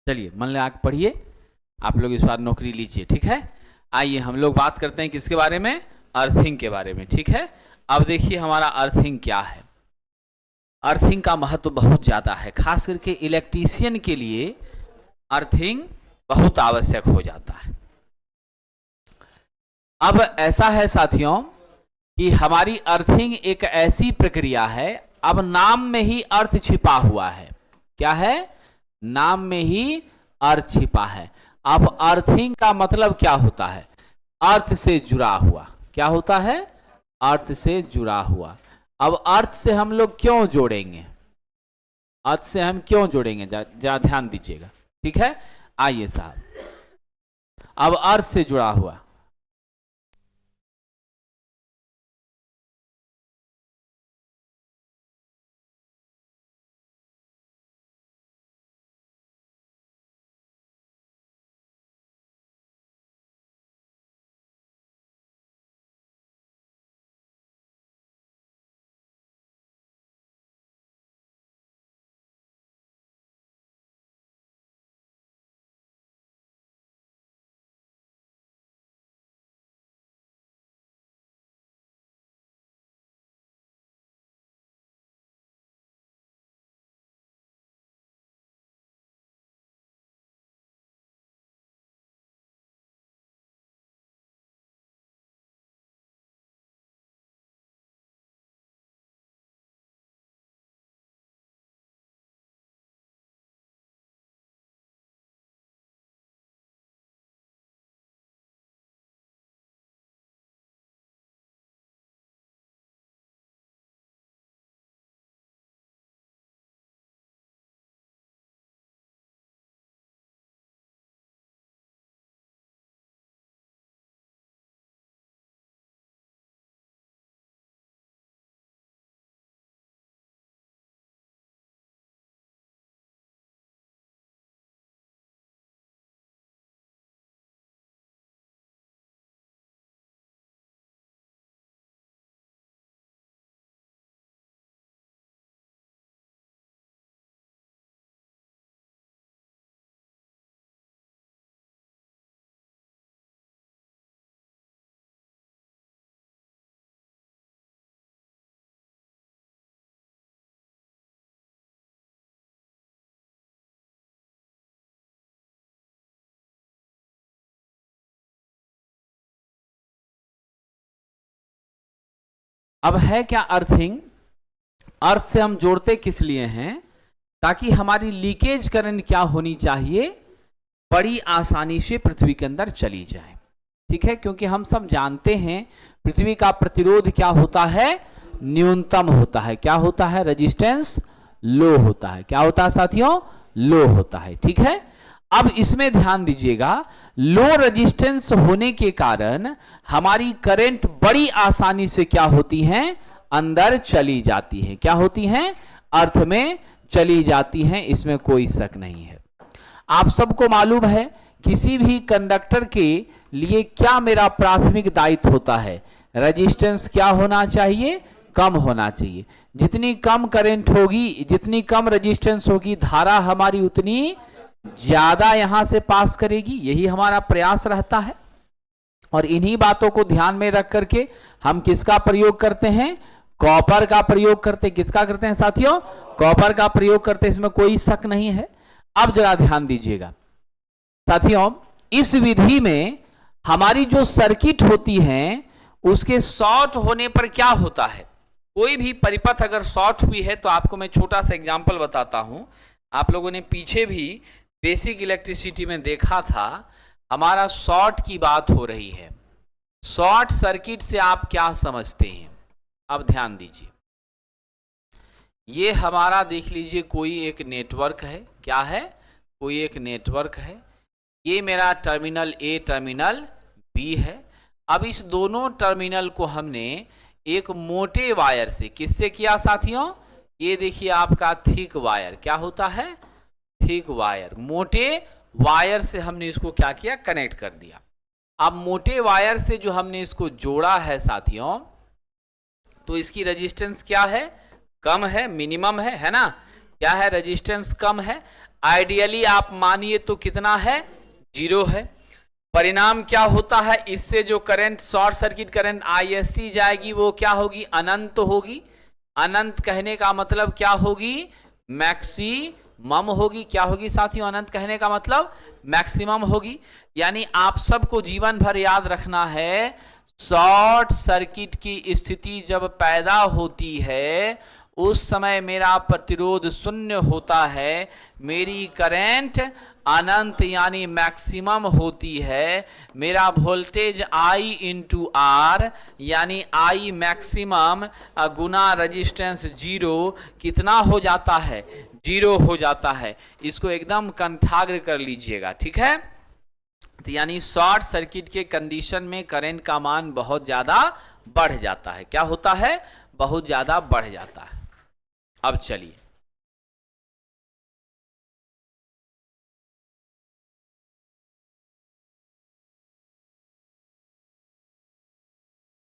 चलिए मन लगा के पढ़िए, आप लोग इस बार नौकरी लीजिए, ठीक है। आइए हम लोग बात करते हैं किसके बारे में, अर्थिंग के बारे में, ठीक है। अब देखिए हमारा अर्थिंग क्या है। अर्थिंग का महत्व बहुत ज़्यादा है, खास करके इलेक्ट्रीशियन के लिए अर्थिंग बहुत आवश्यक हो जाता है। अब ऐसा है साथियों कि हमारी अर्थिंग एक ऐसी प्रक्रिया है, अब नाम में ही अर्थ छिपा हुआ है। क्या है? नाम में ही अर्थ छिपा है। अब अर्थिंग का मतलब क्या होता है? अर्थ से जुड़ा हुआ। क्या होता है? अर्थ से जुड़ा हुआ। अब अर्थ से हम लोग क्यों जोड़ेंगे? अर्थ से हम क्यों जोड़ेंगे? जरा ध्यान दीजिएगा, ठीक है। आइए साहब, अब अर्थ से जुड़ा हुआ, अब है क्या अर्थिंग? अर्थ से हम जोड़ते किस लिए हैं? ताकि हमारी लीकेज करंट क्या होनी चाहिए? बड़ी आसानी से पृथ्वी के अंदर चली जाए, ठीक है। क्योंकि हम सब जानते हैं पृथ्वी का प्रतिरोध क्या होता है? न्यूनतम होता है। क्या होता है? रेजिस्टेंस लो होता है। क्या होता है साथियों? लो होता है, ठीक है। अब इसमें ध्यान दीजिएगा, लो रेजिस्टेंस होने के कारण हमारी करंट बड़ी आसानी से क्या होती है? अंदर चली जाती है। क्या होती हैं? अर्थ में चली जाती हैं, इसमें कोई शक नहीं है। आप सबको मालूम है किसी भी कंडक्टर के लिए क्या मेरा प्राथमिक दायित्व होता है? रेजिस्टेंस क्या होना चाहिए? कम होना चाहिए। जितनी कम करंट होगी, जितनी कम रेजिस्टेंस होगी, धारा हमारी उतनी ज्यादा यहां से पास करेगी। यही हमारा प्रयास रहता है। और इन्हीं बातों को ध्यान में रख करके हम किसका प्रयोग करते हैं? कॉपर का प्रयोग करते हैं। किसका करते हैं साथियों? कॉपर का प्रयोग करते हैं, इसमें कोई शक नहीं है। अब जरा ध्यान दीजिएगा साथियों, इस विधि में हमारी जो सर्किट होती है उसके शॉर्ट होने पर क्या होता है? कोई भी परिपथ अगर शॉर्ट हुई है तो आपको मैं छोटा सा एग्जांपल बताता हूं। आप लोगों ने पीछे भी बेसिक इलेक्ट्रिसिटी में देखा था, हमारा शॉर्ट की बात हो रही है। शॉर्ट सर्किट से आप क्या समझते हैं? अब ध्यान दीजिए, ये हमारा देख लीजिए कोई एक नेटवर्क है। क्या है? कोई एक नेटवर्क है। ये मेरा टर्मिनल ए, टर्मिनल बी है। अब इस दोनों टर्मिनल को हमने एक मोटे वायर से, किससे किया साथियों? ये देखिए आपका थिक वायर। क्या होता है? Thick wire. मोटे वायर से हमने इसको क्या किया? कनेक्ट कर दिया। अब मोटे वायर से जो हमने इसको जोड़ा है साथियों, तो इसकी रेजिस्टेंस क्या है? कम है, मिनिमम है ना? क्या है? रेजिस्टेंस कम है। आइडियली आप मानिए तो कितना है, 0 है। परिणाम क्या होता है, इससे जो current short circuit current ISC जाएगी वो क्या होगी, अनंत होगी। अनंत कहने का मतलब क्या होगी, मैक्सिमम होगी। क्या होगी साथियों, अनंत कहने का मतलब मैक्सिमम होगी। यानी आप सबको जीवन भर याद रखना है, शॉर्ट सर्किट की स्थिति जब पैदा होती है उस समय मेरा प्रतिरोध शून्य होता है, मेरी करंट अनंत यानी मैक्सिमम होती है, मेरा वोल्टेज I इंटू आर यानी I मैक्सिमम गुना रेजिस्टेंस 0 कितना हो जाता है, 0 हो जाता है। इसको एकदम कंठाग्र कर लीजिएगा, ठीक है। तो यानी शॉर्ट सर्किट के कंडीशन में करंट का मान बहुत ज्यादा बढ़ जाता है। क्या होता है, बहुत ज्यादा बढ़ जाता है। अब चलिए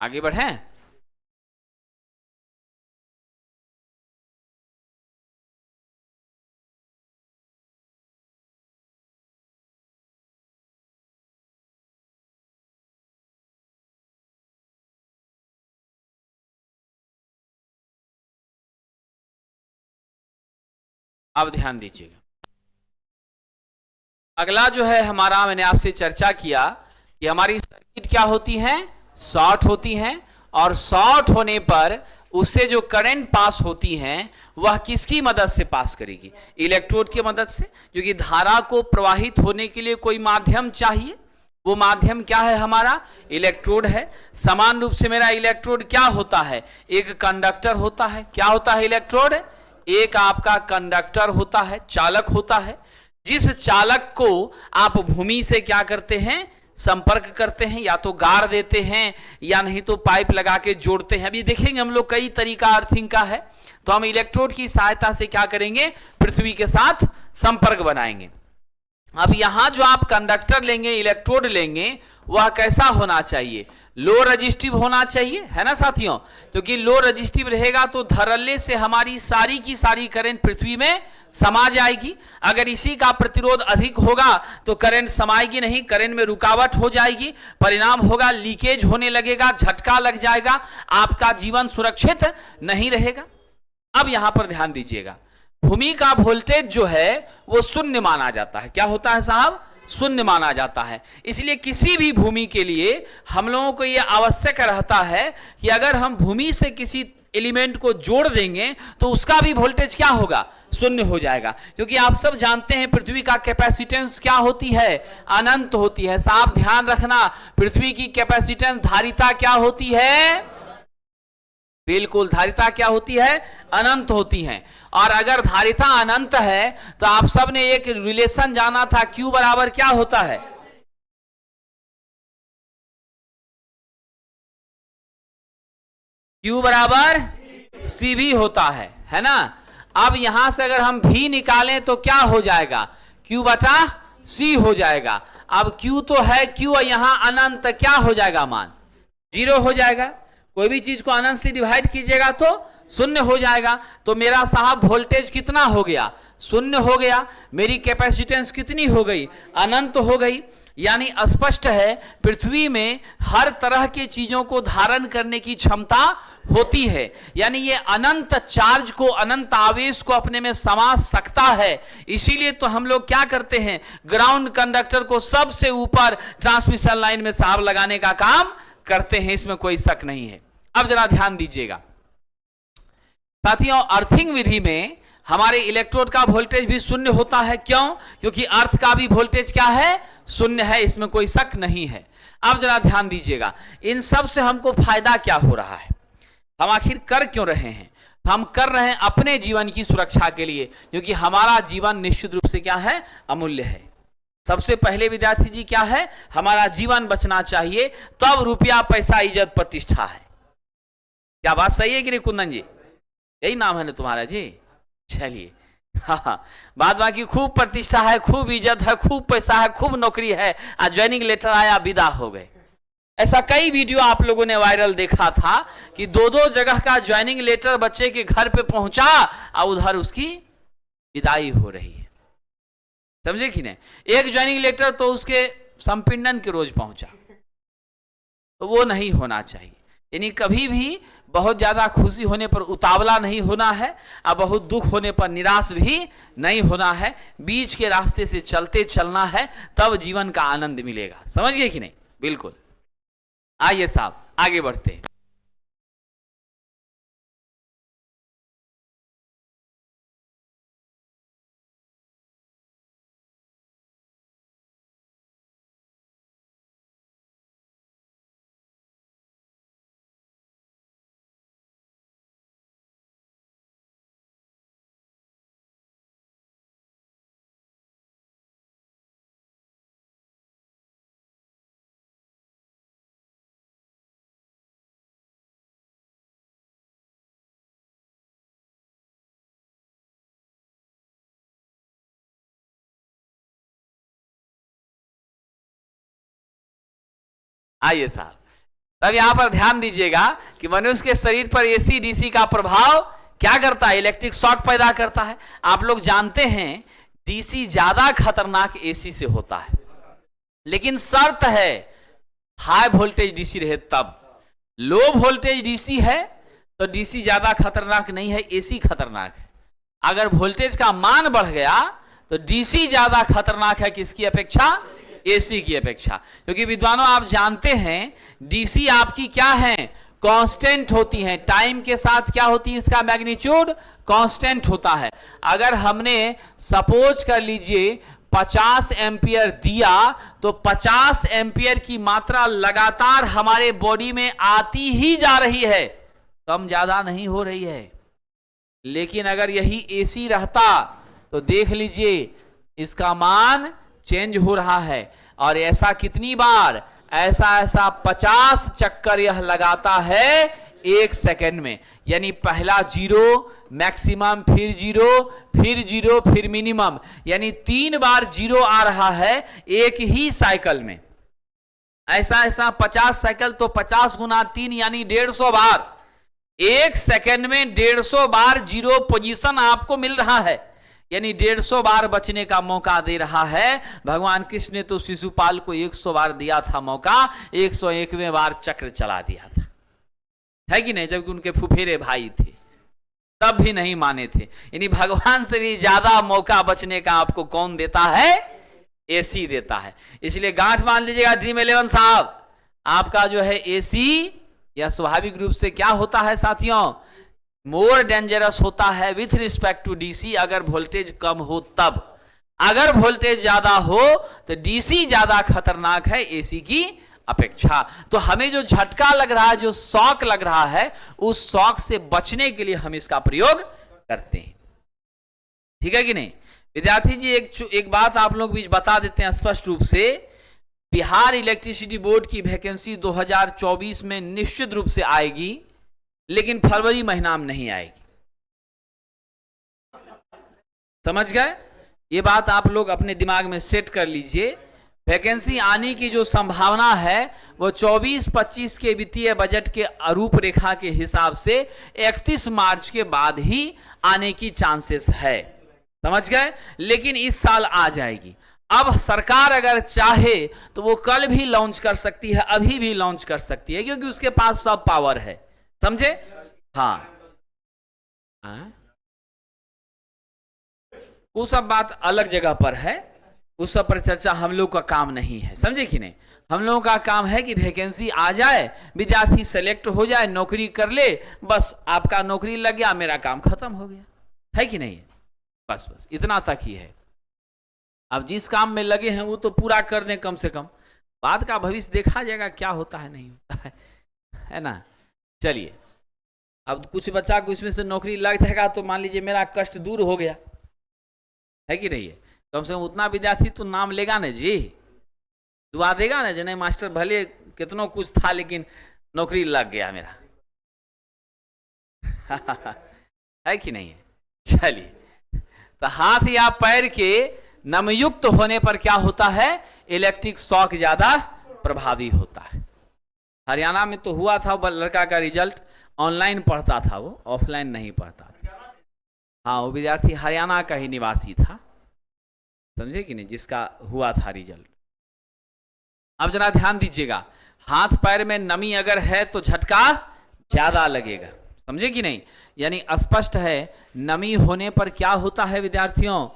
आगे बढ़ें। अब ध्यान दीजिएगा, अगला जो है हमारा, मैंने आपसे चर्चा किया कि हमारी सर्किट क्या होती है, शॉर्ट होती हैं, और शॉर्ट होने पर उससे जो करंट पास होती हैं वह किसकी मदद से पास करेगी, इलेक्ट्रोड की मदद से। क्योंकि धारा को प्रवाहित होने के लिए कोई माध्यम चाहिए, वो माध्यम क्या है, हमारा इलेक्ट्रोड है। समान रूप से मेरा इलेक्ट्रोड क्या होता है, एक कंडक्टर होता है। क्या होता है इलेक्ट्रोड, एक आपका कंडक्टर होता है, चालक होता है। जिस चालक को आप भूमि से क्या करते हैं, संपर्क करते हैं, या तो गाड़ देते हैं या नहीं तो पाइप लगा के जोड़ते हैं। अभी देखेंगे हम लोग कई तरीका अर्थिंग का है। तो हम इलेक्ट्रोड की सहायता से क्या करेंगे, पृथ्वी के साथ संपर्क बनाएंगे। अब यहां जो आप कंडक्टर लेंगे, इलेक्ट्रोड लेंगे, वह कैसा होना चाहिए, लो रजिस्टिव होना चाहिए, है ना साथियों। क्योंकि लो रजिस्टिव रहेगा तो धड़ल्ले से हमारी सारी की सारी करंट पृथ्वी में समा जाएगी। अगर इसी का प्रतिरोध अधिक होगा तो करंट समाएगी नहीं, करंट में रुकावट हो जाएगी, परिणाम होगा लीकेज होने लगेगा, झटका लग जाएगा, आपका जीवन सुरक्षित नहीं रहेगा। अब यहां पर ध्यान दीजिएगा, भूमि का वोल्टेज जो है वो शून्य माना जाता है। क्या होता है साहब, शून्य माना जाता है। इसलिए किसी भी भूमि के लिए हम लोगों को यह आवश्यक रहता है कि अगर हम भूमि से किसी एलिमेंट को जोड़ देंगे तो उसका भी वोल्टेज क्या होगा, शून्य हो जाएगा। क्योंकि आप सब जानते हैं पृथ्वी का कैपेसिटेंस क्या होती है, अनंत होती है। साहब ध्यान रखना, पृथ्वी की कैपेसिटेंस धारिता क्या होती है, बिल्कुल धारिता क्या होती है, अनंत होती है। और अगर धारिता अनंत है तो आप सब ने एक रिलेशन जाना था, Q बराबर क्या होता है, Q बराबर CV होता है ना। अब यहां से अगर हम V निकालें तो क्या हो जाएगा, Q बटा C हो जाएगा। अब Q तो है Q, यहां अनंत, क्या हो जाएगा मान, 0 हो जाएगा। कोई भी चीज को अनंत से डिवाइड कीजिएगा तो शून्य हो जाएगा। तो मेरा साहब वोल्टेज कितना हो गया, शून्य हो गया। मेरी कैपेसिटेंस कितनी हो गई, अनंत हो गई। यानी स्पष्ट है पृथ्वी में हर तरह के चीजों को धारण करने की क्षमता होती है। यानी ये अनंत चार्ज को, अनंत आवेश को अपने में समा सकता है। इसीलिए तो हम लोग क्या करते हैं, ग्राउंड कंडक्टर को सबसे ऊपर ट्रांसमिशन लाइन में साहब लगाने का काम करते हैं, इसमें कोई शक नहीं है। अब जरा ध्यान दीजिएगा साथियों, अर्थिंग विधि में हमारे इलेक्ट्रोड का वोल्टेज भी शून्य होता है। क्यों, क्योंकि अर्थ का भी वोल्टेज क्या है, शून्य है, इसमें कोई शक नहीं है। अब जरा ध्यान दीजिएगा, इन सब से हमको फायदा क्या हो रहा है, हम आखिर कर क्यों रहे हैं। हम कर रहे हैं अपने जीवन की सुरक्षा के लिए, क्योंकि हमारा जीवन निश्चित रूप से क्या है, अमूल्य है। सबसे पहले विद्यार्थी जी क्या है, हमारा जीवन बचना चाहिए, तब रुपया पैसा इज्जत प्रतिष्ठा है। क्या बात सही है कि नहीं कुंदन जी, यही नाम है ना तुम्हारा जी, चलिए। हाँ, बाद बाकी खूब प्रतिष्ठा है, खूब इज्जत है, खूब पैसा है, खूब नौकरी है, आज ज्वाइनिंग लेटर आया, विदा हो गए। ऐसा कई वीडियो आप लोगों ने वायरल देखा था कि दो दो जगह का ज्वाइनिंग लेटर बच्चे के घर पे पहुंचा और उधर उसकी विदाई हो रही है। समझे कि नहीं? एक ज्वाइनिंग लेटर तो उसके संपिंडन के रोज पहुंचा, तो वो नहीं होना चाहिए। यानी कभी भी बहुत ज्यादा खुशी होने पर उतावला नहीं होना है और बहुत दुख होने पर निराश भी नहीं होना है। बीच के रास्ते से चलते चलना है, तब जीवन का आनंद मिलेगा। समझ गए कि नहीं? बिल्कुल। आइए साहब आगे बढ़ते हैं। आइए साहब, तब यहां पर ध्यान दीजिएगा कि मनुष्य के शरीर पर एसी डीसी का प्रभाव क्या करता है? इलेक्ट्रिक शॉक पैदा करता है। आप लोग जानते हैं डीसी ज्यादा खतरनाक एसी से होता है, लेकिन शर्त है हाई वोल्टेज डीसी रहे तब। लो वोल्टेज डीसी है तो डीसी ज्यादा खतरनाक नहीं है, एसी खतरनाक है। अगर वोल्टेज का मान बढ़ गया तो डीसी ज्यादा खतरनाक है किसकी अपेक्षा? एसी की अपेक्षा। क्योंकि विद्वानों आप जानते हैं डीसी आपकी क्या है? कांस्टेंट होती हैं। टाइम के साथ क्या होती है? इसका मैग्नीट्यूड कांस्टेंट होता है। अगर हमने सपोज कर लीजिए 50 एम्पियर दिया तो 50 एम्पियर की मात्रा लगातार हमारे बॉडी में आती ही जा रही है, कम ज्यादा नहीं हो रही है। लेकिन अगर यही एसी रहता तो देख लीजिए इसका मान चेंज हो रहा है। और ऐसा कितनी बार? ऐसा 50 चक्कर यह लगाता है एक सेकेंड में। यानी पहला जीरो, मैक्सिमम, फिर जीरो, फिर जीरो, फिर मिनिमम, यानी 3 बार जीरो आ रहा है एक ही साइकिल में। ऐसा 50 साइकिल तो 50 गुना 3 यानी 150 बार। एक सेकेंड में 150 बार जीरो पोजीशन आपको मिल रहा है, यानी 150 बार बचने का मौका दे रहा है। भगवान कृष्ण ने तो शिशुपाल को 100 बार दिया था मौका, 101वें बार चक्र चला दिया था, है कि नहीं? जबकि उनके फुफेरे भाई थे, तब भी नहीं माने थे। यानी भगवान से भी ज्यादा मौका बचने का आपको कौन देता है? एसी देता है। इसलिए गांठ मान लीजिएगा ड्रीम 11 साहब, आपका जो है एसी यह स्वाभाविक रूप से क्या होता है साथियों? मोर डेंजरस होता है विथ रिस्पेक्ट टू डीसी अगर वोल्टेज कम हो तब। अगर वोल्टेज ज्यादा हो तो डीसी ज्यादा खतरनाक है एसी की अपेक्षा। तो हमें जो झटका लग रहा है, जो शॉक लग रहा है, उस शॉक से बचने के लिए हम इसका प्रयोग करते हैं। ठीक है कि नहीं? विद्यार्थी जी एक बात आप लोग भी बता देते हैं स्पष्ट रूप से, बिहार इलेक्ट्रिसिटी बोर्ड की वैकेंसी 2024 में निश्चित रूप से आएगी, लेकिन फरवरी महीना में नहीं आएगी। समझ गए? ये बात आप लोग अपने दिमाग में सेट कर लीजिए। वैकेंसी आने की जो संभावना है वो 24-25 के वित्तीय बजट के रूपरेखा के हिसाब से 31 मार्च के बाद ही आने की चांसेस है। समझ गए? लेकिन इस साल आ जाएगी। अब सरकार अगर चाहे तो वो कल भी लॉन्च कर सकती है, अभी भी लॉन्च कर सकती है, क्योंकि उसके पास सब पावर है। समझे? हाँ, वो सब बात अलग जगह पर है, उस सब पर चर्चा हम लोग का काम नहीं है। समझे कि नहीं? हम लोगों का काम है कि वैकेंसी आ जाए, विद्यार्थी सेलेक्ट हो जाए, नौकरी कर ले, बस आपका नौकरी लग गया, मेरा काम खत्म हो गया, है कि नहीं? बस इतना तक ही है। अब जिस काम में लगे हैं वो तो पूरा कर दें कम से कम, बाद का भविष्य देखा जाएगा क्या होता है नहीं होता है ना? चलिए, अब कुछ बच्चा को इसमें से नौकरी लग जाएगा तो मान लीजिए मेरा कष्ट दूर हो गया, है कि नहीं? कम से कम उतना विद्यार्थी तो नाम लेगा ना जी, दुआ देगा ना जी, नहीं मास्टर भले कितनों कुछ था लेकिन नौकरी लग गया मेरा है कि नहीं? चलिए, तो हाथ या पैर के नमयुक्त होने पर क्या होता है? इलेक्ट्रिक शॉक ज्यादा प्रभावी होता है। हरियाणा में तो हुआ था, वो लड़का का रिजल्ट ऑनलाइन पढ़ता था, वो ऑफलाइन नहीं पढ़ता था। हाँ, वो विद्यार्थी हरियाणा का ही निवासी था। समझे कि नहीं, जिसका हुआ था रिजल्ट। अब जरा ध्यान दीजिएगा, हाथ पैर में नमी अगर है तो झटका ज्यादा लगेगा, समझे कि नहीं। यानी स्पष्ट है, नमी होने पर क्या होता है विद्यार्थियों,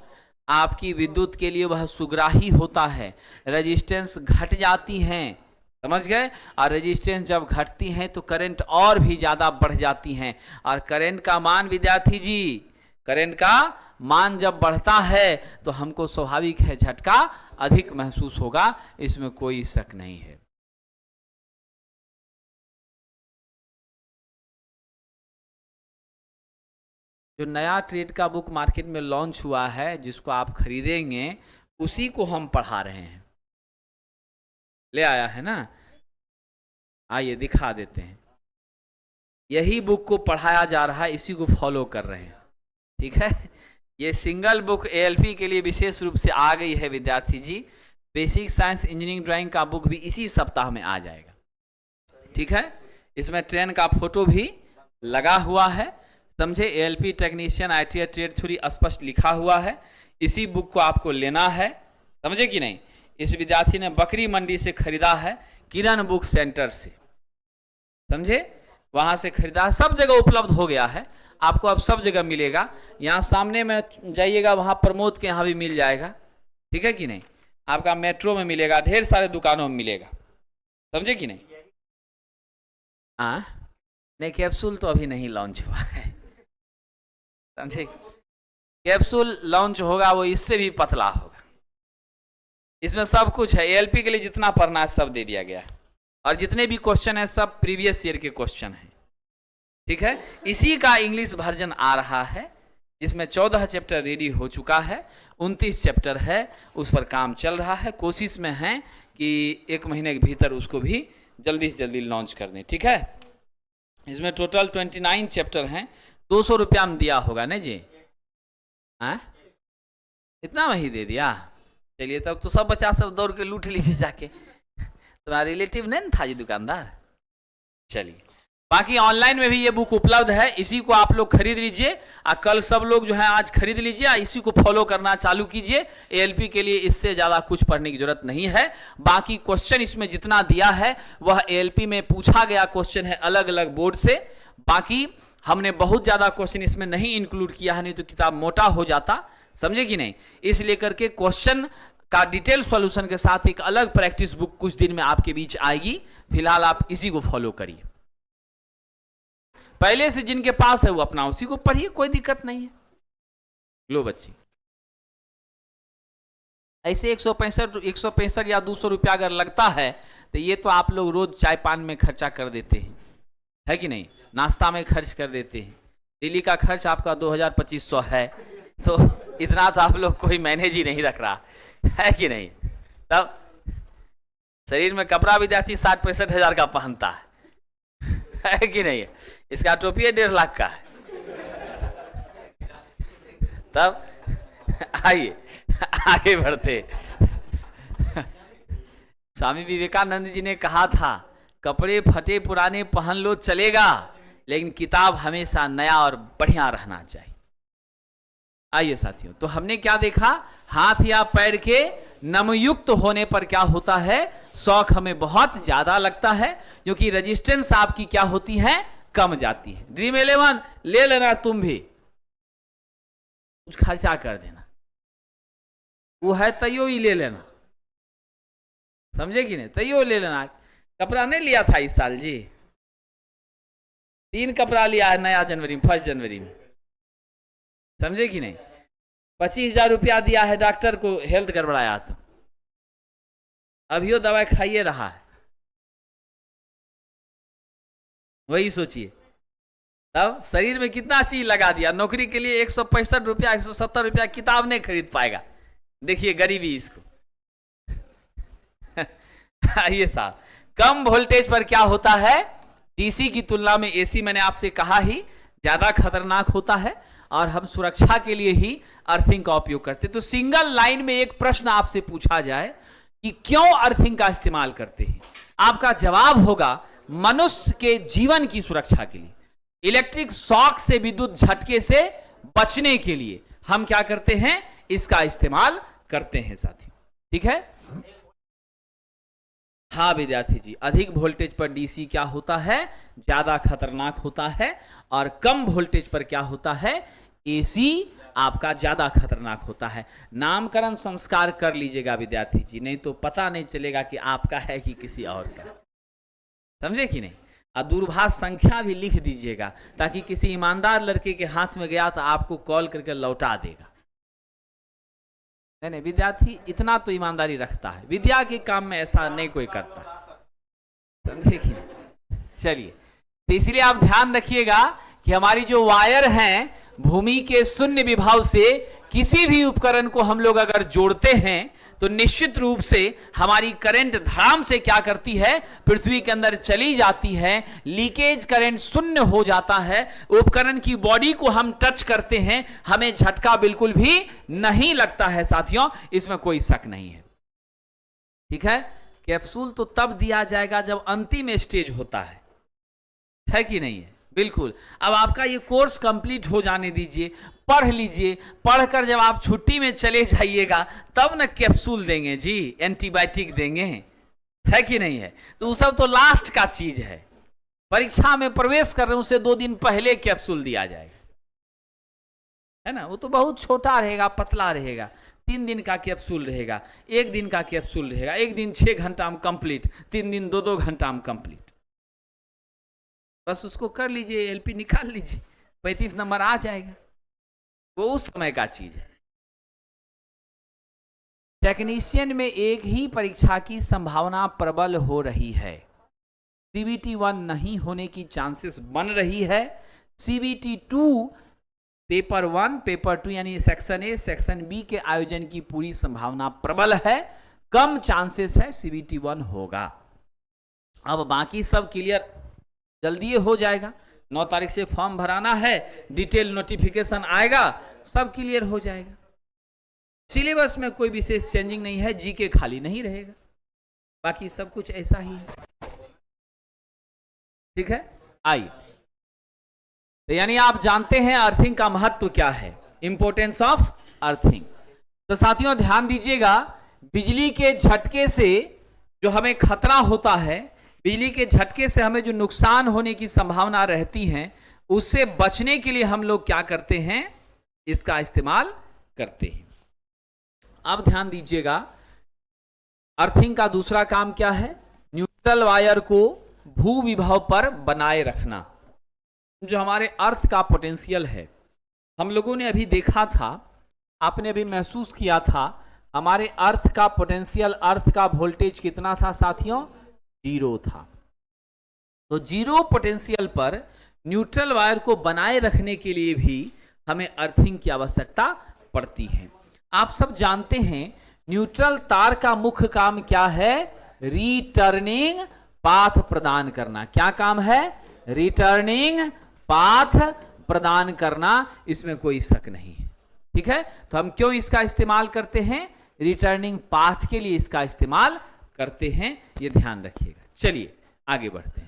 आपकी विद्युत के लिए वह सुग्राही होता है, रेजिस्टेंस घट जाती हैं, समझ गए। और रेजिस्टेंस जब घटती हैं तो करंट और भी ज्यादा बढ़ जाती हैं, और करंट का मान विद्यार्थी जी, करंट का मान जब बढ़ता है तो हमको स्वाभाविक है झटका अधिक महसूस होगा, इसमें कोई शक नहीं है। जो नया ट्रेड का बुक मार्केट में लॉन्च हुआ है, जिसको आप खरीदेंगे, उसी को हम पढ़ा रहे हैं। ले आया है ना, आइए दिखा देते हैं। यही बुक को पढ़ाया जा रहा है, इसी को फॉलो कर रहे हैं, ठीक है। ये सिंगल बुक एएलपी के लिए विशेष रूप से आ गई है विद्यार्थी जी। बेसिक साइंस इंजीनियरिंग ड्राइंग का बुक भी इसी सप्ताह में आ जाएगा, ठीक है। इसमें ट्रेन का फोटो भी लगा हुआ है, समझे। ALP technician ITI trade theory स्पष्ट लिखा हुआ है, इसी बुक को आपको लेना है, समझे कि नहीं। इस विद्यार्थी ने बकरी मंडी से खरीदा है, किरण बुक सेंटर से, समझे, वहां से खरीदा, सब जगह उपलब्ध हो गया है, आपको अब सब जगह मिलेगा। यहाँ सामने में जाइएगा, वहां प्रमोद के यहाँ भी मिल जाएगा, ठीक है कि नहीं। आपका मेट्रो में मिलेगा, ढेर सारे दुकानों में मिलेगा, समझे कि नहीं। नहीं, कैप्सूल तो अभी नहीं लॉन्च हुआ है, समझे। कैप्सूल लॉन्च होगा वो इससे भी पतला होगा, इसमें सब कुछ है। एएलपी के लिए जितना पढ़ना है सब दे दिया गया है, और जितने भी क्वेश्चन है सब प्रीवियस ईयर के क्वेश्चन हैं, ठीक है। इसी का इंग्लिश वर्जन आ रहा है, जिसमें 14 चैप्टर रेडी हो चुका है, 29 चैप्टर है, उस पर काम चल रहा है। कोशिश में है कि 1 महीने के भीतर उसको भी जल्दी से जल्दी लॉन्च कर दें, ठीक है। इसमें टोटल 29 चैप्टर हैं, 200 रुपया में दिया होगा ना जी, इतना में ही दे दिया। चलिए तब तो सब बच्चा सब दौड़ के लूट लीजिए जाके, तुम्हारा रिलेटिव नहीं ना था जी दुकानदार। चलिए, बाकी ऑनलाइन में भी ये बुक उपलब्ध है, इसी को आप लोग खरीद लीजिए, और कल सब लोग जो है आज खरीद लीजिए, इसी को फॉलो करना चालू कीजिए। एएलपी के लिए इससे ज्यादा कुछ पढ़ने की जरूरत नहीं है। बाकी क्वेश्चन इसमें जितना दिया है वह एएलपी में पूछा गया क्वेश्चन है अलग अलग बोर्ड से। बाकी हमने बहुत ज्यादा क्वेश्चन इसमें नहीं इंक्लूड किया है, नहीं तो किताब मोटा हो जाता, समझे कि नहीं। इसलिए करके क्वेश्चन का डिटेल सॉल्यूशन के साथ एक अलग प्रैक्टिस बुक कुछ दिन में आपके बीच आएगी। फिलहाल आप इसी को फॉलो करिए, पहले से जिनके पास है वो अपना उसी को पढ़िए, कोई दिक्कत नहीं है। लो बच्ची, ऐसे 165 या 200 रुपया अगर लगता है तो ये तो आप लोग रोज चाय पान में खर्चा कर देते हैं, है कि नहीं, नाश्ता में खर्च कर देते हैं। डेली का खर्च आपका 2000-2500 है, तो इतना तो आप लोग कोई मैनेज ही नहीं रख रहा है कि नहीं। तब शरीर में कपड़ा विद्यार्थी 60-65 हजार का पहनता है कि नहीं, इसका टोपी 1.5 लाख का है। तब आइए आगे बढ़ते। स्वामी विवेकानंद जी ने कहा था, कपड़े फटे पुराने पहन लो चलेगा, लेकिन किताब हमेशा नया और बढ़िया रहना चाहिए। आइए साथियों, तो हमने क्या देखा, हाथ या पैर के नमयुक्त होने पर क्या होता है, शौक हमें बहुत ज्यादा लगता है, क्योंकि रेजिस्टेंस आपकी क्या होती है, कम जाती है। ड्रीम 11 ले लेना, तुम भी कुछ खर्चा कर देना, वो है तैयो ही ले लेना, समझे कि नहीं, तैयो ले लेना। कपड़ा नहीं लिया था इस साल जी, 3 कपड़ा लिया है नया जनवरी में, 1 जनवरी में, समझे कि नहीं। 25,000 रुपया दिया है डॉक्टर को, हेल्थ गड़बड़ाया तो अभी वो दवाई खाइए रहा है, वही सोचिए। तब शरीर में कितना चीज लगा दिया, नौकरी के लिए 165 रुपया 170 रुपया किताब नहीं खरीद पाएगा, देखिए गरीबी इसको। आइए साहब, कम वोल्टेज पर क्या होता है, डीसी की तुलना में एसी, मैंने आपसे कहा ही, ज्यादा खतरनाक होता है, और हम सुरक्षा के लिए ही अर्थिंग का उपयोग करते। तो सिंगल लाइन में एक प्रश्न आपसे पूछा जाए कि क्यों अर्थिंग का इस्तेमाल करते हैं, आपका जवाब होगा मनुष्य के जीवन की सुरक्षा के लिए, इलेक्ट्रिक शॉक से, विद्युत झटके से बचने के लिए हम क्या करते हैं, इसका इस्तेमाल करते हैं साथियों। ठीक है, हाँ विद्यार्थी जी, अधिक वोल्टेज पर डीसी क्या होता है, ज्यादा खतरनाक होता है, और कम वोल्टेज पर क्या होता है, एसी आपका ज्यादा खतरनाक होता है। नामकरण संस्कार कर लीजिएगा विद्यार्थी जी, नहीं तो पता नहीं चलेगा कि आपका है कि किसी और का, समझे कि नहीं। और दूरभाष संख्या भी लिख दीजिएगा, ताकि किसी ईमानदार लड़के के हाथ में गया तो आपको कॉल करके लौटा देगा। नहीं, विद्यार्थी इतना तो ईमानदारी रखता है, विद्या के काम में ऐसा नहीं कोई करता, समझे कि नहीं। चलिए, तो इसलिए आप ध्यान रखिएगा कि हमारी जो वायर हैं, भूमि के शून्य विभव से किसी भी उपकरण को हम लोग अगर जोड़ते हैं तो निश्चित रूप से हमारी करंट धड़ाम से क्या करती है, पृथ्वी के अंदर चली जाती है, लीकेज करंट शून्य हो जाता है, उपकरण की बॉडी को हम टच करते हैं, हमें झटका बिल्कुल भी नहीं लगता है साथियों, इसमें कोई शक नहीं है। ठीक है, कैप्सूल तो तब दिया जाएगा जब अंतिम स्टेज होता है कि नहीं है, बिल्कुल। अब आपका ये कोर्स कंप्लीट हो जाने दीजिए, पढ़ लीजिए, पढ़कर जब आप छुट्टी में चले जाइएगा तब ना कैप्सूल देंगे जी, एंटीबायोटिक देंगे, है कि नहीं है। तो वो सब तो लास्ट का चीज है, परीक्षा में प्रवेश कर रहे हैं उसे 2 दिन पहले कैप्सूल दिया जाएगा, है ना। वो तो बहुत छोटा रहेगा, पतला रहेगा, 3 दिन का कैप्सूल रहेगा, 1 दिन का कैप्सूल रहेगा, 1 दिन 6 घंटा में कंप्लीट, 3 दिन 2-2 घंटा में कंप्लीट। बस उसको कर लीजिए, एलपी निकाल लीजिए, 35 नंबर आ जाएगा, वो उस समय का चीज है। टेक्नीशियन में एक ही परीक्षा की संभावना प्रबल हो रही है, सीबीटी 1 नहीं होने की चांसेस बन रही है, सीबीटी 2 पेपर 1 पेपर 2 यानी सेक्शन ए सेक्शन बी के आयोजन की पूरी संभावना प्रबल है, कम चांसेस है सीबीटी 1 होगा। अब बाकी सब क्लियर जल्दी हो जाएगा, 9 तारीख से फॉर्म भराना है, डिटेल नोटिफिकेशन आएगा, सब क्लियर हो जाएगा। सिलेबस में कोई विशेष चेंजिंग नहीं है, जीके खाली नहीं रहेगा, बाकी सब कुछ ऐसा ही है। ठीक है, आइए, तो यानी आप जानते हैं अर्थिंग का महत्व क्या है, इंपॉर्टेंस ऑफ अर्थिंग। तो साथियों ध्यान दीजिएगा, बिजली के झटके से जो हमें खतरा होता है, बिजली के झटके से हमें जो नुकसान होने की संभावना रहती है, उससे बचने के लिए हम लोग क्या करते हैं, इसका इस्तेमाल करते हैं। अब ध्यान दीजिएगा, अर्थिंग का दूसरा काम क्या है, न्यूट्रल वायर को भू विभव पर बनाए रखना। जो हमारे अर्थ का पोटेंशियल है, हम लोगों ने अभी देखा था, आपने अभी महसूस किया था, हमारे अर्थ का पोटेंशियल, अर्थ का वोल्टेज कितना था साथियों, 0 था। तो 0 पोटेंशियल पर न्यूट्रल वायर को बनाए रखने के लिए भी हमें अर्थिंग की आवश्यकता पड़ती है। आप सब जानते हैं न्यूट्रल तार का मुख्य काम क्या है, रिटर्निंग पाथ प्रदान करना। क्या काम है, रिटर्निंग पाथ प्रदान करना, इसमें कोई शक नहीं है। ठीक है, तो हम क्यों इसका इस्तेमाल करते हैं, रिटर्निंग पाथ के लिए इसका इस्तेमाल करते हैं, ये ध्यान रखिएगा। चलिए आगे बढ़ते हैं।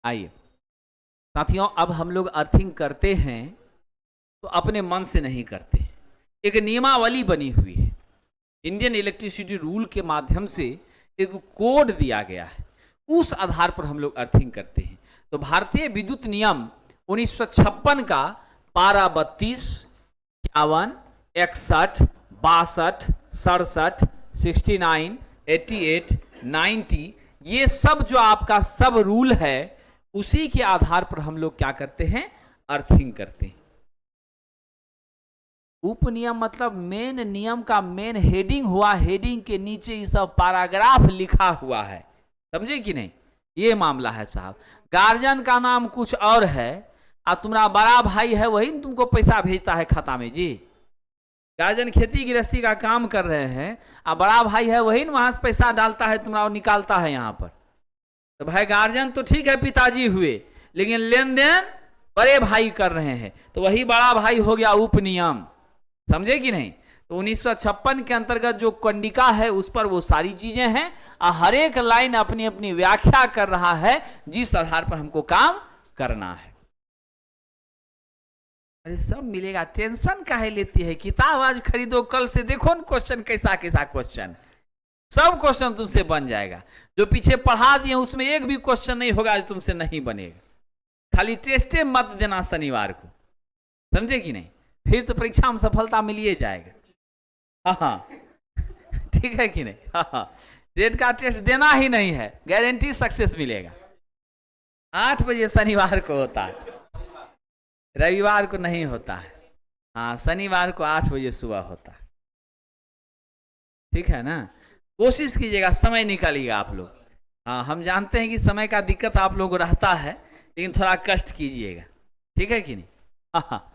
आइए साथियों, अब हम लोग अर्थिंग करते हैं तो अपने मन से नहीं करते, एक नियमावली बनी हुई है। इंडियन इलेक्ट्रिसिटी रूल के माध्यम से एक कोड दिया गया है, उस आधार पर हम लोग अर्थिंग करते हैं। तो भारतीय विद्युत नियम 1956 का पारा 32, 51, 61, 62, 67, 69, 88, 90, ये सब जो आपका सब रूल है, उसी के आधार पर हम लोग क्या करते हैं, अर्थिंग करते हैं। उपनियम मतलब मेन नियम का मेन हेडिंग हुआ, हेडिंग के नीचे ये सब पैराग्राफ लिखा हुआ है, समझे कि नहीं, ये मामला है साहब। गार्जियन का नाम कुछ और है और तुम्हारा बड़ा भाई है वही तुमको पैसा भेजता है खाता में जी। गार्जियन खेती गृहस्थी का काम कर रहे हैं और बड़ा भाई है वही वहां से पैसा डालता है तुम्हारा, निकालता है यहाँ पर। तो भाई गार्जियन तो ठीक है पिताजी हुए, लेकिन लेन देन बड़े भाई कर रहे हैं, तो वही बड़ा भाई हो गया उपनियम, समझे कि नहीं। तो 1956 के अंतर्गत जो कंडिका है उस पर वो सारी चीजें हैं और हर एक लाइन अपनी अपनी व्याख्या कर रहा है जिस आधार पर हमको काम करना है। अरे सब मिलेगा, टेंशन काहे लेती है, किताब आज खरीदो कल से देखो न क्वेश्चन कैसा कैसा क्वेश्चन, सब क्वेश्चन तुमसे बन जाएगा। जो पीछे पढ़ा दिए उसमें एक भी क्वेश्चन नहीं होगा जो तुमसे नहीं बनेगा। खाली टेस्टे मत देना शनिवार को, समझे कि नहीं, फिर तो परीक्षा में सफलता मिलिए जाएगा। हाँ ठीक है कि नहीं, हाँ डेट का टेस्ट देना ही नहीं है, गारंटी सक्सेस मिलेगा। 8 बजे शनिवार को होता है, रविवार को नहीं होता है। हाँ शनिवार को 8 बजे सुबह होता है, ठीक है ना। कोशिश कीजिएगा, समय निकालिएगा आप लोग। हाँ हम जानते हैं कि समय का दिक्कत आप लोगों को रहता है, लेकिन थोड़ा कष्ट कीजिएगा, ठीक है कि नहीं। हाँ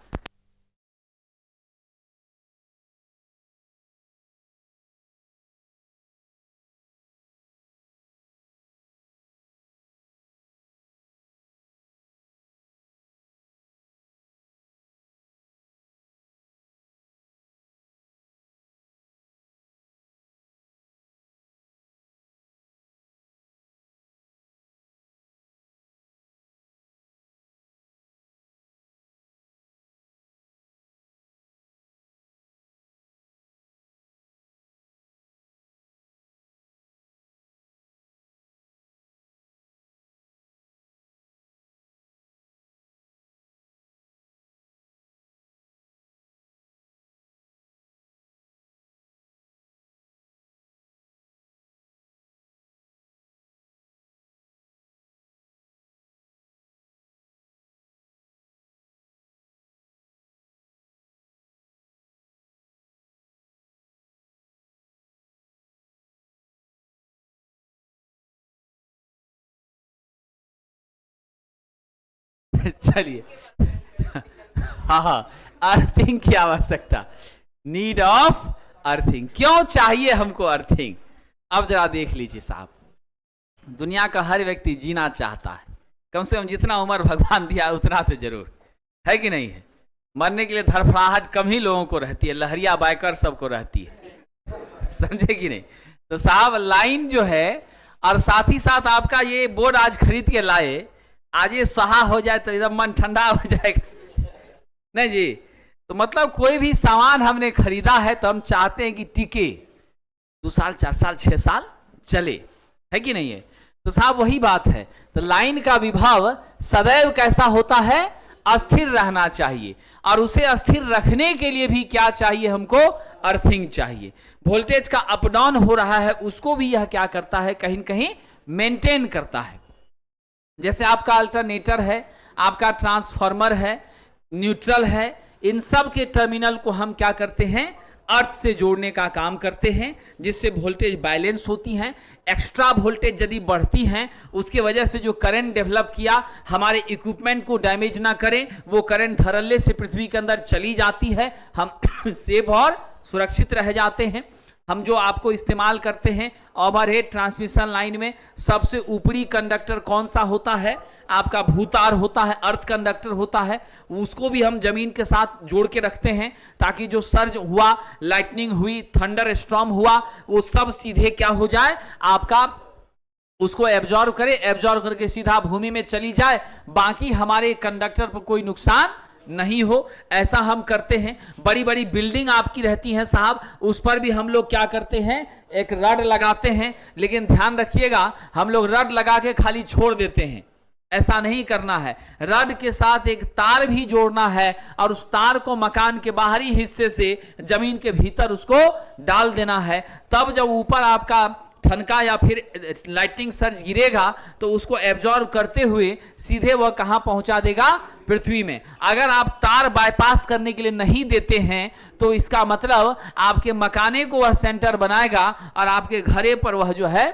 चलिए हाँ हाँ अर्थिंग की आवश्यकता, नीड ऑफ अर्थिंग, क्यों चाहिए हमको अर्थिंग। अब जरा देख लीजिए साहब, दुनिया का हर व्यक्ति जीना चाहता है, कम से कम जितना उम्र भगवान दिया उतना तो जरूर है कि नहीं है। मरने के लिए धड़फड़ाहट कम ही लोगों को रहती है, लहरिया बाइकर सबको रहती है, समझे कि नहीं। तो साहब लाइन जो है, और साथ ही साथ आपका ये बोर्ड आज खरीद के लाए, आज ये सहा हो जाए तो एकदम मन ठंडा हो जाएगा, नहीं जी। तो मतलब कोई भी सामान हमने खरीदा है तो हम चाहते हैं कि टिके, 2 साल 4 साल 6 साल चले, है कि नहीं है। तो साहब वही बात है, तो लाइन का विभव सदैव कैसा होता है, अस्थिर रहना चाहिए, और उसे अस्थिर रखने के लिए भी क्या चाहिए हमको, अर्थिंग चाहिए। वोल्टेज का अप डाउन हो रहा है उसको भी यह क्या करता है, कहीं न कहीं मेंटेन करता है। जैसे आपका अल्टरनेटर है, आपका ट्रांसफार्मर है, न्यूट्रल है, इन सब के टर्मिनल को हम क्या करते हैं, अर्थ से जोड़ने का काम करते हैं, जिससे वोल्टेज बैलेंस होती हैं। एक्स्ट्रा वोल्टेज यदि बढ़ती हैं, उसके वजह से जो करंट डेवलप किया हमारे इक्विपमेंट को डैमेज ना करें, वो करंट धड़ल्ले से पृथ्वी के अंदर चली जाती है, हम सेफ और सुरक्षित रह जाते हैं। हम जो आपको इस्तेमाल करते हैं ओवरहेड ट्रांसमिशन लाइन में, सबसे ऊपरी कंडक्टर कौन सा होता है, आपका भूतार होता है, अर्थ कंडक्टर होता है, उसको भी हम जमीन के साथ जोड़ के रखते हैं, ताकि जो सर्ज हुआ, लाइटनिंग हुई, थंडर स्टॉर्म हुआ, वो सब सीधे क्या हो जाए, आपका उसको एब्जॉर्ब करे, एब्जॉर्ब करके सीधा भूमि में चली जाए, बाकी हमारे कंडक्टर पर कोई नुकसान नहीं हो, ऐसा हम करते हैं। बड़ी बड़ी बिल्डिंग आपकी रहती हैं साहब, उस पर भी हम लोग क्या करते हैं, एक रड लगाते हैं, लेकिन ध्यान रखिएगा हम लोग रड लगा के खाली छोड़ देते हैं, ऐसा नहीं करना है। रड के साथ एक तार भी जोड़ना है और उस तार को मकान के बाहरी हिस्से से जमीन के भीतर उसको डाल देना है। तब जब ऊपर आपका ठनका या फिर लाइटिंग सर्ज गिरेगा तो उसको एब्जॉर्ब करते हुए सीधे वह कहां पहुंचा देगा, पृथ्वी में। अगर आप तार बाईपास करने के लिए नहीं देते हैं तो इसका मतलब आपके मकाने को वह सेंटर बनाएगा और आपके घरे पर वह जो है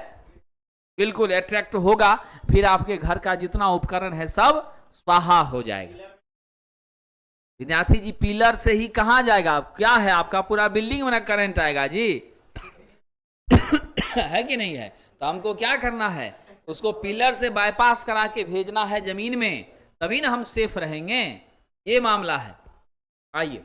बिल्कुल अट्रैक्ट होगा, फिर आपके घर का जितना उपकरण है सब स्वाहा हो जाएगा। विद्यार्थी जी, पिलर से ही कहां जाएगा, क्या है आपका पूरा बिल्डिंग में करंट आएगा जी है कि नहीं है? तो हमको क्या करना है, उसको पिलर से बाईपास करा के भेजना है जमीन में, तभी ना हम सेफ रहेंगे। ये मामला है। आइए,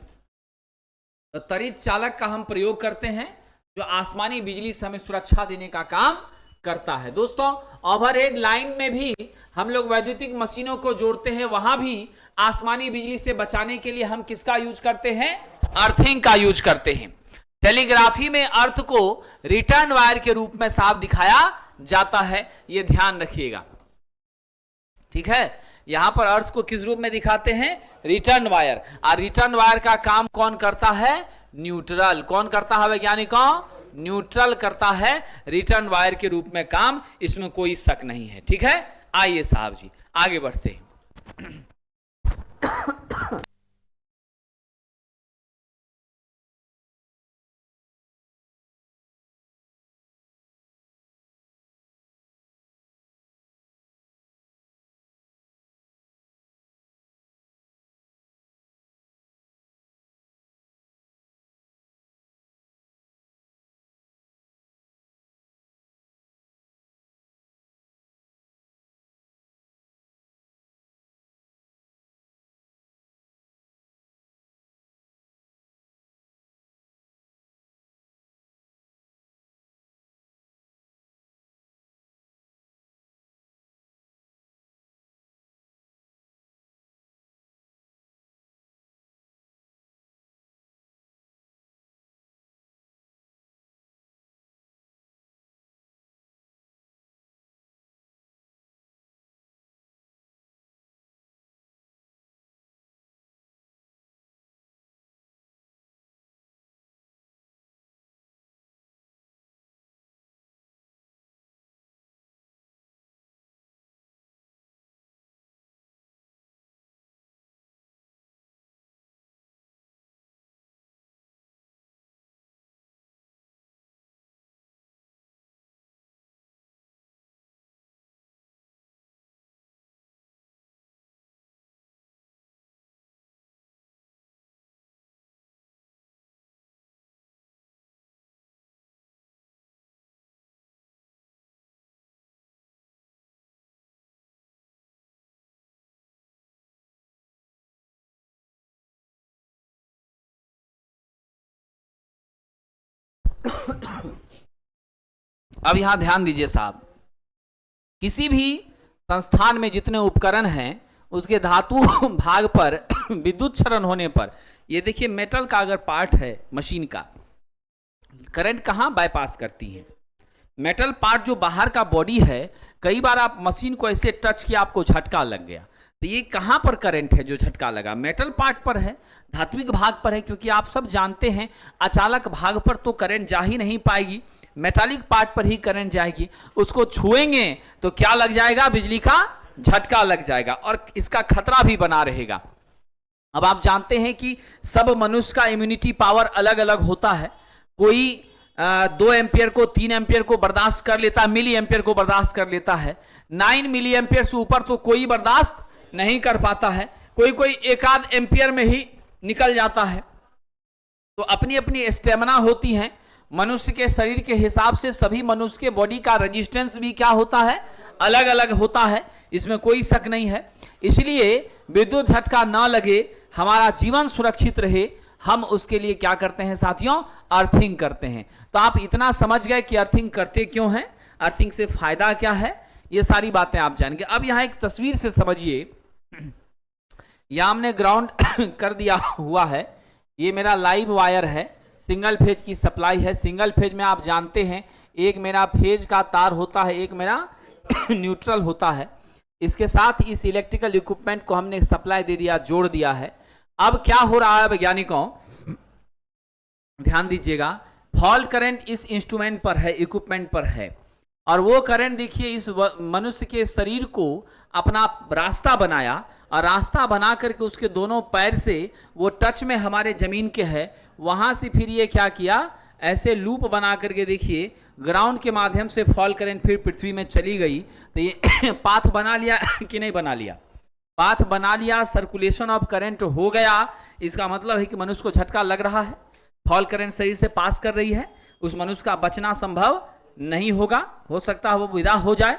तो त्वरित चालक का हम प्रयोग करते हैं जो आसमानी बिजली से हमें सुरक्षा देने का काम करता है। दोस्तों, ओवरहेड लाइन में भी हम लोग वैद्युतिक मशीनों को जोड़ते हैं, वहां भी आसमानी बिजली से बचाने के लिए हम किसका यूज करते हैं, अर्थिंग का यूज करते हैं। टेलीग्राफी में अर्थ को रिटर्न वायर के रूप में साफ दिखाया जाता है, यह ध्यान रखिएगा, ठीक है। यहां पर अर्थ को किस रूप में दिखाते हैं, रिटर्न वायर। और रिटर्न वायर का काम कौन करता है, न्यूट्रल। कौन करता है वैज्ञानिकों, न्यूट्रल करता है रिटर्न वायर के रूप में काम, इसमें कोई शक नहीं है, ठीक है। आइए साहब जी आगे बढ़ते हैं। अब यहां ध्यान दीजिए साहब, किसी भी संस्थान में जितने उपकरण हैं उसके धातु भाग पर विद्युत क्षरण होने पर, ये देखिए मेटल का अगर पार्ट है मशीन का, करंट कहां बाईपास करती है, मेटल पार्ट जो बाहर का बॉडी है, कई बार आप मशीन को ऐसे टच किया आपको झटका लग गया, तो ये कहां पर करंट है जो झटका लगा, मेटल पार्ट पर है, धात्विक भाग पर है, क्योंकि आप सब जानते हैं अचालक भाग पर तो करंट जा ही नहीं पाएगी, मेटालिक पार्ट पर ही करंट जाएगी। उसको छुएंगे तो क्या लग जाएगा, बिजली का झटका लग जाएगा और इसका खतरा भी बना रहेगा। अब आप जानते हैं कि सब मनुष्य का इम्यूनिटी पावर अलग अलग होता है, कोई 2 एम्पियर को 3 एम्पियर को बर्दाश्त कर लेता है, मिली एम्पियर को बर्दाश्त कर लेता है, 9 मिली एम्पियर से ऊपर तो कोई बर्दाश्त नहीं कर पाता है, कोई कोई 1 एम्पियर में ही निकल जाता है। तो अपनी अपनी स्टेमिना होती है, मनुष्य के शरीर के हिसाब से सभी मनुष्य के बॉडी का रेजिस्टेंस भी क्या होता है, अलग अलग होता है, इसमें कोई शक नहीं है। इसलिए विद्युत झटका ना लगे, हमारा जीवन सुरक्षित रहे, हम उसके लिए क्या करते हैं साथियों, अर्थिंग करते हैं। तो आप इतना समझ गए कि अर्थिंग करते क्यों हैं, अर्थिंग से फायदा क्या है, ये सारी बातें आप जानेंगे। अब यहां एक तस्वीर से समझिए, यहां हमने ग्राउंड कर दिया हुआ है। ये मेरा लाइव वायर है, सिंगल फेज की सप्लाई है। सिंगल फेज में आप जानते हैं एक मेरा फेज का तार होता है, एक मेरा न्यूट्रल होता है। इसके साथ इस इलेक्ट्रिकल इक्विपमेंट को हमने सप्लाई दे दिया, जोड़ दिया है। अब क्या हो रहा है वैज्ञानिकों, ध्यान दीजिएगा, फॉल्ट करंट इस इंस्ट्रूमेंट पर है, इक्विपमेंट पर है, और वो करंट देखिए इस मनुष्य के शरीर को अपना रास्ता बनाया, और रास्ता बना करके उसके दोनों पैर से वो टच में हमारे जमीन के है, वहां से फिर ये क्या किया, ऐसे लूप बना करके देखिए ग्राउंड के माध्यम से फॉल करंट फिर पृथ्वी में चली गई। तो ये पाथ बना लिया कि नहीं बना लिया, पाथ बना लिया, सर्कुलेशन ऑफ करंट हो गया। इसका मतलब है कि मनुष्य को झटका लग रहा है, फॉल करंट शरीर से पास कर रही है, उस मनुष्य का बचना संभव नहीं होगा, हो सकता है वो विदा हो जाए।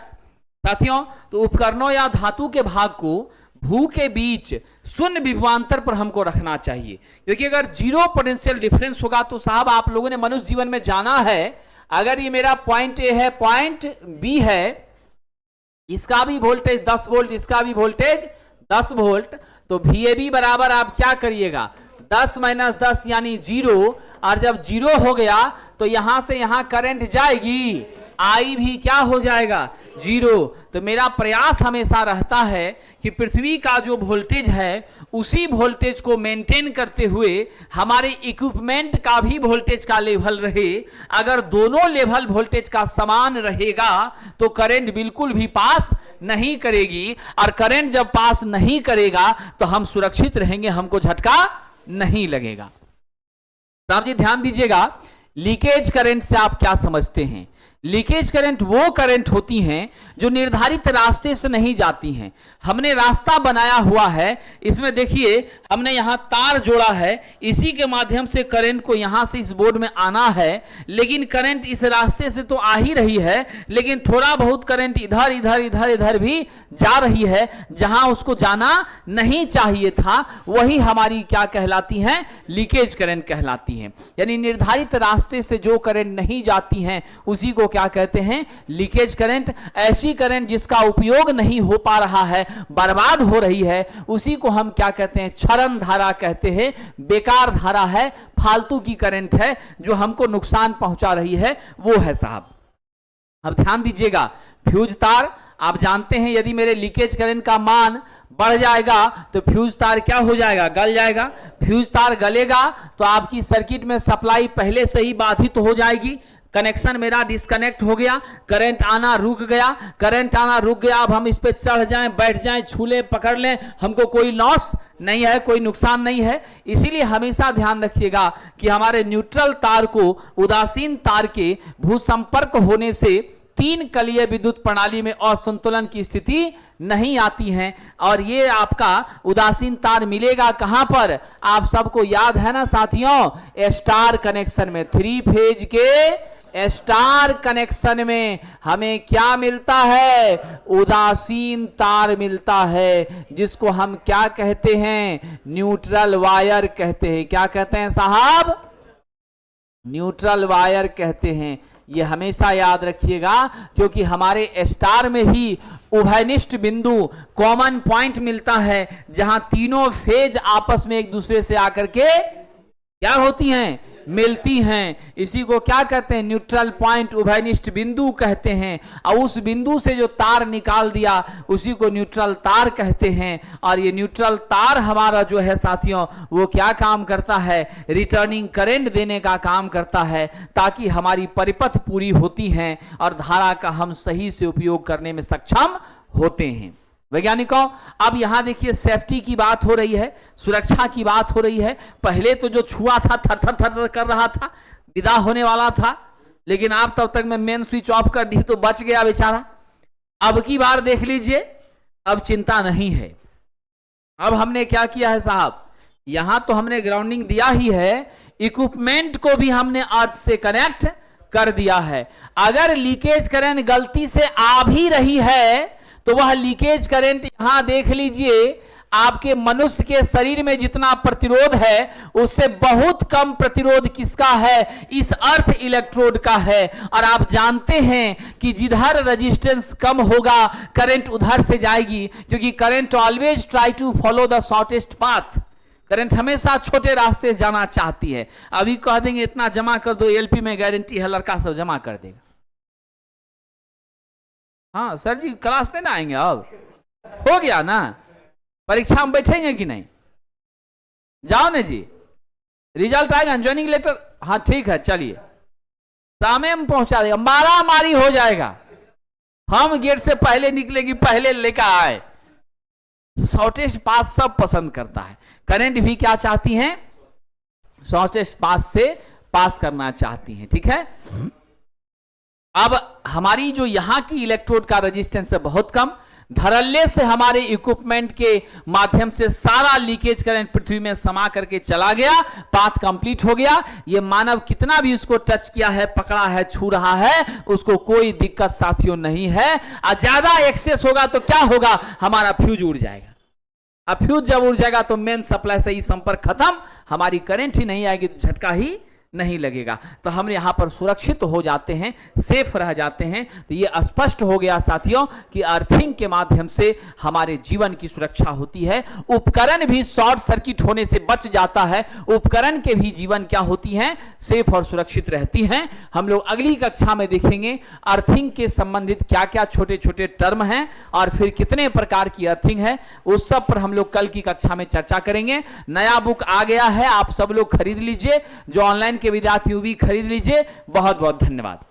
साथियों, तो उपकरणों या धातु के भाग को भू के बीच शून्य विभवांतर पर हमको रखना चाहिए, क्योंकि अगर जीरो पोटेंशियल डिफरेंस होगा तो साहब आप लोगों ने मनुष्य जीवन में जाना है, अगर ये मेरा पॉइंट ए है, पॉइंट बी है, इसका भी वोल्टेज 10 वोल्ट, इसका भी वोल्टेज 10 वोल्ट, तो VAB बराबर आप क्या करिएगा, 10 - 10 यानी 0, और जब 0 हो गया तो यहां से यहां करंट जाएगी, I भी क्या हो जाएगा, 0। तो मेरा प्रयास हमेशा रहता है कि पृथ्वी का जो वोल्टेज है उसी वोल्टेज को मेंटेन करते हुए हमारे इक्विपमेंट का भी वोल्टेज का लेवल रहे। अगर दोनों लेवल वोल्टेज का समान रहेगा तो करंट बिल्कुल भी पास नहीं करेगी, और करंट जब पास नहीं करेगा तो हम सुरक्षित रहेंगे, हमको झटका नहीं लगेगा। साहब जी ध्यान दीजिएगा, लीकेज करंट से आप क्या समझते हैं? लीकेज करंट वो करंट होती हैं जो निर्धारित रास्ते से नहीं जाती हैं। हमने रास्ता बनाया हुआ है, इसमें देखिए हमने यहां तार जोड़ा है, इसी के माध्यम से करंट को यहां से इस बोर्ड में आना है, लेकिन करंट इस रास्ते से तो आ ही रही है, लेकिन थोड़ा बहुत करंट इधर इधर इधर इधर भी जा रही है, जहां उसको जाना नहीं चाहिए था, वही हमारी क्या कहलाती हैं, लीकेज करंट कहलाती हैं। यानी निर्धारित रास्ते से जो करंट नहीं जाती हैं उसी को क्या कहते हैं, लीकेज करंट। ऐसी करंट जिसका उपयोग नहीं हो पा रहा है, बर्बाद हो रही है, उसी को हम क्या कहते हैं, क्षरण धारा कहते हैं, बेकार धारा है, फालतू की करंट है जो हमको नुकसान पहुंचा रही है, वो है साहब। अब ध्यान दीजिएगा, फ्यूज तार आप जानते हैं, यदि मेरे लीकेज करंट का मान बढ़ जाएगा तो फ्यूज तार क्या हो जाएगा, गल जाएगा। फ्यूज तार गलेगा तो आपकी सर्किट में सप्लाई पहले से ही बाधित हो जाएगी, कनेक्शन मेरा डिस्कनेक्ट हो गया, करंट आना रुक गया, करंट आना रुक गया। अब हम इस पे चढ़ जाएं, बैठ जाएं, छू लें, पकड़ लें, हमको कोई लॉस नहीं है, कोई नुकसान नहीं है। इसीलिए हमेशा ध्यान रखिएगा कि हमारे न्यूट्रल तार को उदासीन तार के भू संपर्क होने से 3 कलीय विद्युत प्रणाली में असंतुलन की स्थिति नहीं आती है। और ये आपका उदासीन तार मिलेगा कहां पर, आप सबको याद है ना साथियों, स्टार कनेक्शन में। 3 फेज के स्टार कनेक्शन में हमें क्या मिलता है, उदासीन तार मिलता है, जिसको हम क्या कहते हैं, न्यूट्रल वायर कहते हैं। क्या कहते हैं साहब, न्यूट्रल वायर कहते हैं। ये हमेशा याद रखिएगा, क्योंकि हमारे स्टार में ही उभयनिष्ठ बिंदु, कॉमन पॉइंट मिलता है, जहां तीनों फेज आपस में एक दूसरे से आकर के क्या होती हैं, मिलती हैं। इसी को क्या कहते हैं, न्यूट्रल पॉइंट, उभयनिष्ठ बिंदु कहते हैं। और उस बिंदु से जो तार निकाल दिया उसी को न्यूट्रल तार कहते हैं। और ये न्यूट्रल तार हमारा जो है साथियों, वो क्या काम करता है, रिटर्निंग करंट देने का काम करता है, ताकि हमारी परिपथ पूरी होती हैं और धारा का हम सही से उपयोग करने में सक्षम होते हैं। वैज्ञानिकों, अब यहां देखिए सेफ्टी की बात हो रही है, सुरक्षा की बात हो रही है। पहले तो जो छुआ था थर थर थर थर कर रहा था, विदा होने वाला था, लेकिन आप तब तक मैं मेन स्विच ऑफ कर दी तो बच गया बेचारा। अब की बार देख लीजिए, अब चिंता नहीं है। अब हमने क्या किया है साहब, यहां तो हमने ग्राउंडिंग दिया ही है, इक्विपमेंट को भी हमने अर्थ से कनेक्ट कर दिया है। अगर लीकेज करंट गलती से आ भी रही है तो वह लीकेज करंट यहां देख लीजिए, आपके मनुष्य के शरीर में जितना प्रतिरोध है उससे बहुत कम प्रतिरोध किसका है, इस अर्थ इलेक्ट्रोड का है। और आप जानते हैं कि जिधर रेजिस्टेंस कम होगा करंट उधर से जाएगी, क्योंकि current always try to follow the shortest path. Current हमेशा छोटे रास्ते से जाना चाहती है। अभी कह देंगे इतना जमा कर दो, एलपी में गारंटी है लड़का सब जमा कर देगा। हाँ सर जी क्लास नहीं ना आएंगे, अब हो गया ना, परीक्षा में बैठेंगे कि नहीं? जाओ ना जी, रिजल्ट आएगा, ज्वाइनिंग लेटर, हाँ ठीक है चलिए, सामने में पहुंचा देगा, मारा मारी हो जाएगा। हम गेट से पहले निकलेगी, पहले लेकर आए। शॉर्टेस्ट पाथ सब पसंद करता है। करंट भी क्या चाहती हैं? शॉर्टेस्ट पाथ से पास करना चाहती हैं। ठीक है, अब हमारी जो यहां की इलेक्ट्रोड का रेजिस्टेंस है बहुत कम, धड़ल्ले से हमारे इक्विपमेंट के माध्यम से सारा लीकेज करंट पृथ्वी में समा करके चला गया, पाथ कंप्लीट हो गया। ये मानव कितना भी उसको टच किया है, पकड़ा है, छू रहा है, उसको कोई दिक्कत साथियों नहीं है। और ज्यादा एक्सेस होगा तो क्या होगा? हमारा फ्यूज उड़ जाएगा। अब फ्यूज जब उड़ जाएगा तो मेन सप्लाई से ही संपर्क खत्म, हमारी करंट ही नहीं आएगी तो झटका ही नहीं लगेगा। तो हम यहां पर सुरक्षित हो जाते हैं, सेफ रह जाते हैं। तो ये स्पष्ट हो गया साथियों कि अर्थिंग के माध्यम से हमारे जीवन की सुरक्षा होती है। उपकरण भी शॉर्ट सर्किट होने से बच जाता है, उपकरण के भी जीवन क्या होती हैं? सेफ और सुरक्षित रहती हैं। हम लोग अगली कक्षा में देखेंगे अर्थिंग के संबंधित क्या क्या छोटे छोटे टर्म हैं और फिर कितने प्रकार की अर्थिंग है, उस सब पर हम लोग कल की कक्षा में चर्चा करेंगे। नया बुक आ गया है, आप सब लोग खरीद लीजिए, जो ऑनलाइन के विद्यार्थी भी खरीद लीजिए। बहुत बहुत धन्यवाद।